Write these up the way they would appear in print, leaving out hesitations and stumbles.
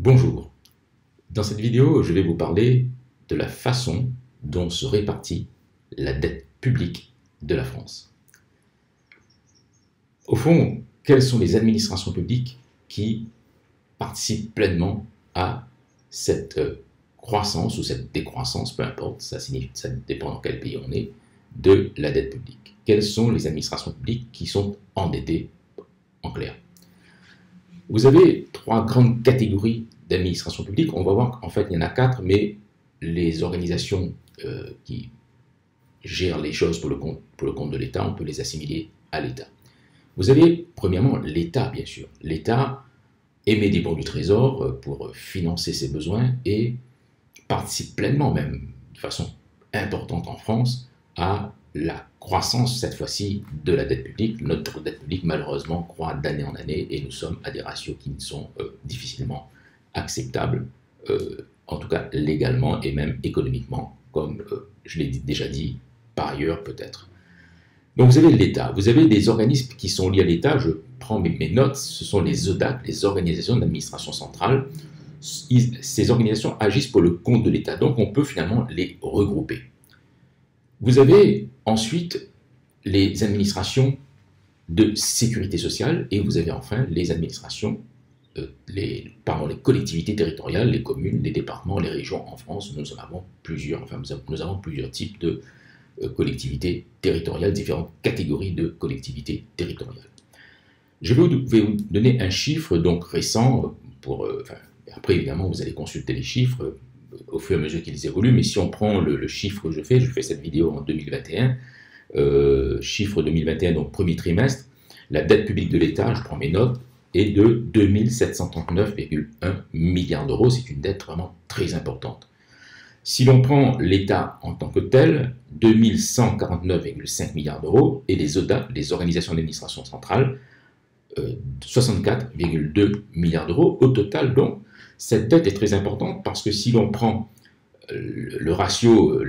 Bonjour, dans cette vidéo, je vais vous parler de la façon dont se répartit la dette publique de la France. Au fond, quelles sont les administrations publiques qui participent pleinement à cette croissance ou cette décroissance, peu importe, ça dépend dans quel pays on est, de la dette publique. Quelles sont les administrations publiques qui sont endettées en clair? Vous avez trois grandes catégories d'administration publique. On va voir qu'en fait, il y en a quatre, mais les organisations qui gèrent les choses pour le compte de l'État, on peut les assimiler à l'État. Vous avez, premièrement, l'État, bien sûr. L'État émet des bons du Trésor pour financer ses besoins et participe pleinement, même de façon importante en France, à la croissance, cette fois-ci, de la dette publique. Notre dette publique, malheureusement, croît d'année en année et nous sommes à des ratios qui sont difficilement acceptables, en tout cas légalement et même économiquement, comme je l'ai déjà dit par ailleurs peut-être. Donc vous avez l'État, vous avez des organismes qui sont liés à l'État, je prends mes notes, ce sont les ODAC, les organisations d'administration centrale. Ces organisations agissent pour le compte de l'État, donc on peut finalement les regrouper. Vous avez ensuite les administrations de sécurité sociale et vous avez enfin les administrations, les collectivités territoriales, les communes, les départements, les régions. En France, nous en avons plusieurs, nous avons plusieurs types de collectivités territoriales, différentes catégories de collectivités territoriales. Je vais vous donner un chiffre donc récent, après évidemment vous allez consulter les chiffres au fur et à mesure qu'ils évoluent, mais si on prend le chiffre que je fais cette vidéo en 2021, chiffre 2021, donc premier trimestre, la dette publique de l'État, je prends mes notes, est de 2739,1 milliards d'euros, c'est une dette vraiment très importante. Si l'on prend l'État en tant que tel, 2149,5 milliards d'euros, et les ODA, les organisations d'administration centrale, 64,2 milliards d'euros. Au total, donc, cette dette est très importante parce que si l'on prend le ratio,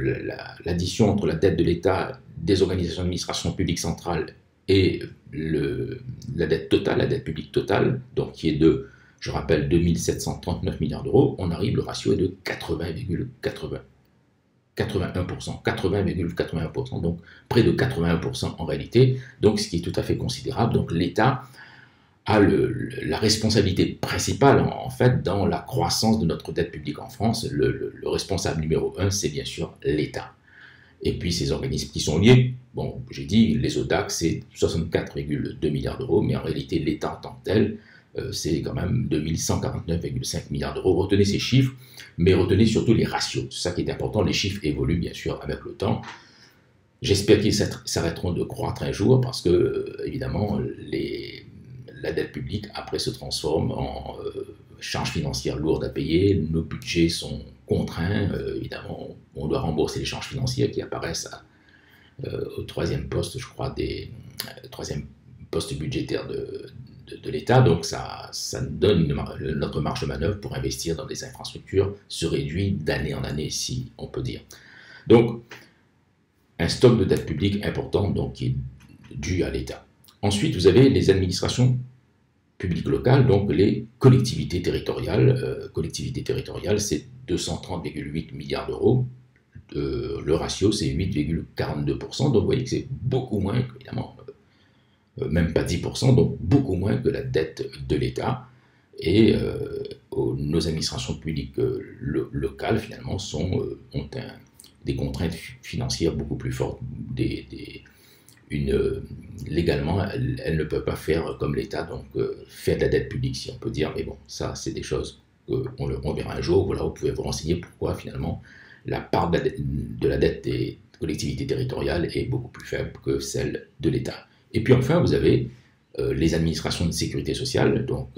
l'addition entre la dette de l'État, des organisations d'administration publique centrale et la dette totale, la dette publique totale, donc qui est de, je rappelle, 2739 milliards d'euros, on arrive, le ratio est de 80,81%, donc près de 81% en réalité, donc ce qui est tout à fait considérable. Donc l'État a la responsabilité principale en fait dans la croissance de notre dette publique en France. Le responsable numéro 1, c'est bien sûr l'État. Et puis ces organismes qui sont liés, bon, j'ai dit, les ODAC, c'est 64,2 milliards d'euros, mais en réalité, l'État en tant que tel, c'est quand même 2149,5 milliards d'euros. Retenez ces chiffres, mais retenez surtout les ratios. C'est ça qui est important. Les chiffres évoluent, bien sûr, avec le temps. J'espère qu'ils s'arrêteront de croître un jour, parce que, évidemment, la dette publique, après, se transforme en charges financières lourdes à payer. Nos budgets sont contraints. Évidemment, on doit rembourser les charges financières qui apparaissent au troisième poste, je crois, troisième poste budgétaire de l'État. Donc, ça nous donne notre marge de manœuvre pour investir dans des infrastructures se réduit d'année en année, si on peut dire. Donc, un stock de dette publique important, donc, qui est dû à l'État. Ensuite, vous avez les administrations publiques locales, donc les collectivités territoriales. Collectivités territoriales, c'est 230,8 milliards d'euros. Le ratio, c'est 8,42%. Donc, vous voyez que c'est beaucoup moins, évidemment, même pas 10%, donc beaucoup moins que la dette de l'État. Et nos administrations publiques locales, finalement, ont des contraintes financières beaucoup plus fortes, légalement, elles ne peuvent pas faire comme l'État, donc faire de la dette publique, si on peut dire, mais bon, ça, c'est des choses qu'on verra un jour. Voilà, vous pouvez vous renseigner pourquoi, finalement, la part de la dette des collectivités territoriales est beaucoup plus faible que celle de l'État. Et puis enfin, vous avez les administrations de sécurité sociale, donc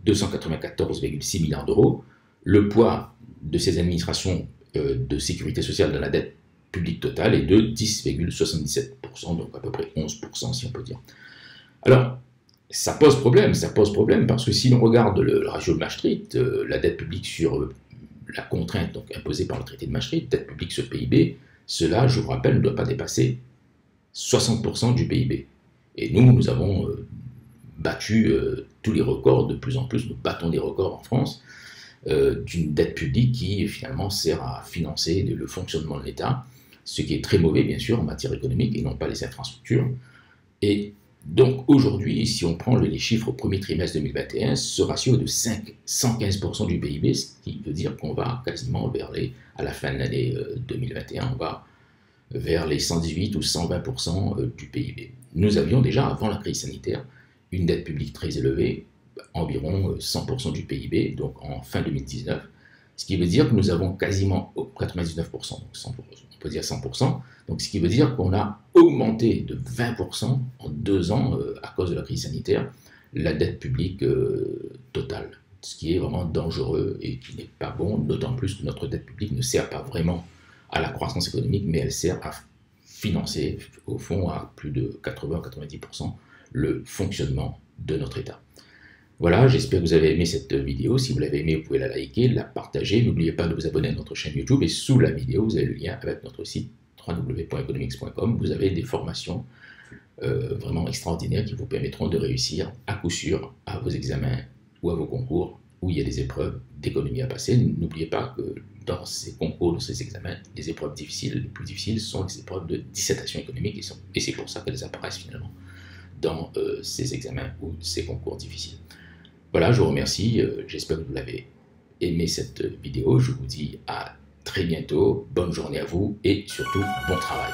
294,6 milliards d'euros. Le poids de ces administrations de sécurité sociale dans la dette public total est de 10,77%, donc à peu près 11% si on peut dire. Alors, ça pose problème parce que si l'on regarde le ratio de Maastricht, la dette publique sur la contrainte donc imposée par le traité de Maastricht, dette publique sur PIB, cela, je vous rappelle, ne doit pas dépasser 60% du PIB. Et nous avons battu tous les records, de plus en plus, nous battons des records en France. d'une dette publique qui finalement sert à financer le fonctionnement de l'État, ce qui est très mauvais bien sûr en matière économique et non pas les infrastructures. Et donc aujourd'hui, si on prend les chiffres au premier trimestre 2021, ce ratio est de 115% du PIB, ce qui veut dire qu'on va quasiment à la fin de l'année 2021, on va vers les 118 ou 120% du PIB. Nous avions déjà, avant la crise sanitaire, une dette publique très élevée, environ 100% du PIB, donc en fin 2019, ce qui veut dire que nous avons quasiment 99%, donc 100%, on peut dire 100%, donc ce qui veut dire qu'on a augmenté de 20% en 2 ans à cause de la crise sanitaire la dette publique totale, ce qui est vraiment dangereux et qui n'est pas bon, d'autant plus que notre dette publique ne sert pas vraiment à la croissance économique, mais elle sert à financer, au fond, à plus de 80-90% le fonctionnement de notre État. Voilà, j'espère que vous avez aimé cette vidéo. Si vous l'avez aimé, vous pouvez la liker, la partager. N'oubliez pas de vous abonner à notre chaîne YouTube et sous la vidéo, vous avez le lien avec notre site www.economics.com. Vous avez des formations vraiment extraordinaires qui vous permettront de réussir à coup sûr à vos examens ou à vos concours où il y a des épreuves d'économie à passer. N'oubliez pas que dans ces concours, dans ces examens, les épreuves difficiles, les plus difficiles sont les épreuves de dissertation économique et c'est pour ça qu'elles apparaissent finalement dans ces examens ou ces concours difficiles. Voilà, je vous remercie, j'espère que vous l'avez aimé cette vidéo, je vous dis à très bientôt, bonne journée à vous et surtout bon travail.